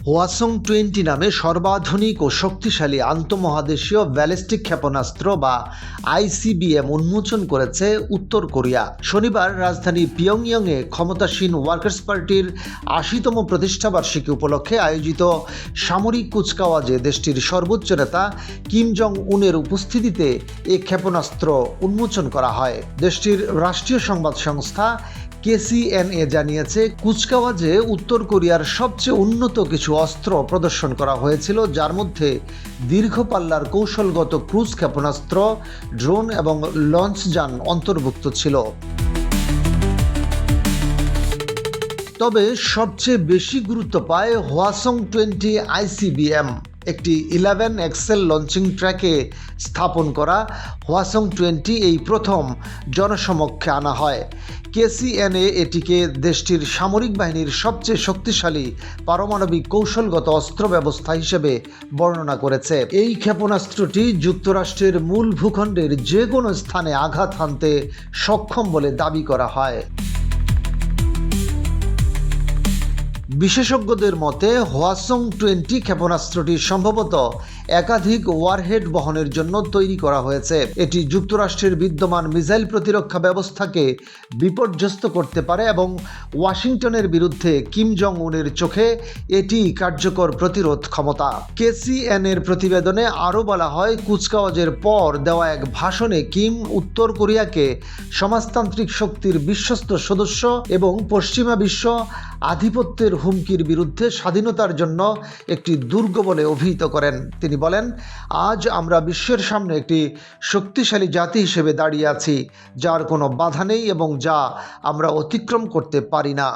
হওয়াসং-20 নামে সর্বাধুনিক ও শক্তিশালী আন্তঃমহাদেশীয় ব্যালিস্টিক ক্ষেপণাস্ত্র বা আইসিবিএম উন্মোচন করেছে উত্তর কোরিয়া। শনিবার রাজধানী পিয়ংইয়ংয়ে ক্ষমতাসীন ওয়ার্কার্স পার্টির ৮০তম প্রতিষ্ঠাবার্ষিকী উপলক্ষে আয়োজিত সামরিক কুচকাওয়াজে দেশটির সর্বোচ্চ নেতা কিম জং উনের উপস্থিতিতে এ ক্ষেপণাস্ত্র উন্মোচন করা হয়। দেশটির রাষ্ট্রীয় সংবাদ সংস্থা KCNA জানিয়েছে, কুচকাওয়াজে উত্তর কোরিয়ার সবচেয়ে উন্নত কিছু অস্ত্র প্রদর্শন করা হয়েছিল, যার মধ্যে দীর্ঘ পাল্লার কৌশলগত ক্রুজ ক্ষেপণাস্ত্র, ড্রোন এবং লঞ্চযান অন্তর্ভুক্ত ছিল। তবে সবচেয়ে বেশি গুরুত্ব পায় হওয়াসং-20 আইসিবিএম। একটি 11 এক্সেল লঞ্চিং ট্র্যাকে স্থাপন করা হওয়াসং-20 এই প্রথম জনসমক্ষে আনা হয়। KCNA এটিকে দেশটির সামরিক বাহিনীর সবচেয়ে শক্তিশালী পারমাণবিক কৌশলগত অস্ত্র ব্যবস্থা হিসেবে বর্ণনা করেছে। এই ক্ষেপণাস্ত্রটি যুক্তরাষ্ট্রের মূল ভূখণ্ডের যে কোনো স্থানে আঘাত হানতে সক্ষম বলে দাবি করা হয়। বিশেষজ্ঞদের মতে হওয়াসং-20 ক্ষেপণাস্ত্রটি সম্ভবত একাধিক ওয়ারহেড বহনের জন্য তৈরি করা হয়েছে। এটি যুক্তরাষ্ট্রের বিদ্যমান মিসাইল প্রতিরক্ষা ব্যবস্থাকে বিপর্যস্ত করতে পারে এবং ওয়াশিংটনের বিরুদ্ধে কিম জং উনের চোখে এটি কার্যকর প্রতিরোধ ক্ষমতা। KCNA-র প্রতিবেদনে আরও বলা হয়, কুচকাওয়াজের পর দেওয়া এক ভাষণে কিম উত্তর কোরিয়াকে সমাজতান্ত্রিক শক্তির বিশ্বস্ত সদস্য এবং পশ্চিমা বিশ্ব আধিপত্যের হুমকির বিরুদ্ধে স্বাধীনতার জন্য একটি দুর্গ বলে অভিহিত করেন। তিনি বলেন, আজ আমরা বিশ্বের সামনে একটি শক্তিশালী জাতি হিসেবে দাঁড়িয়ে আছি, যার কোনো বাধা নেই এবং যা আমরা অতিক্রম করতে পারি না।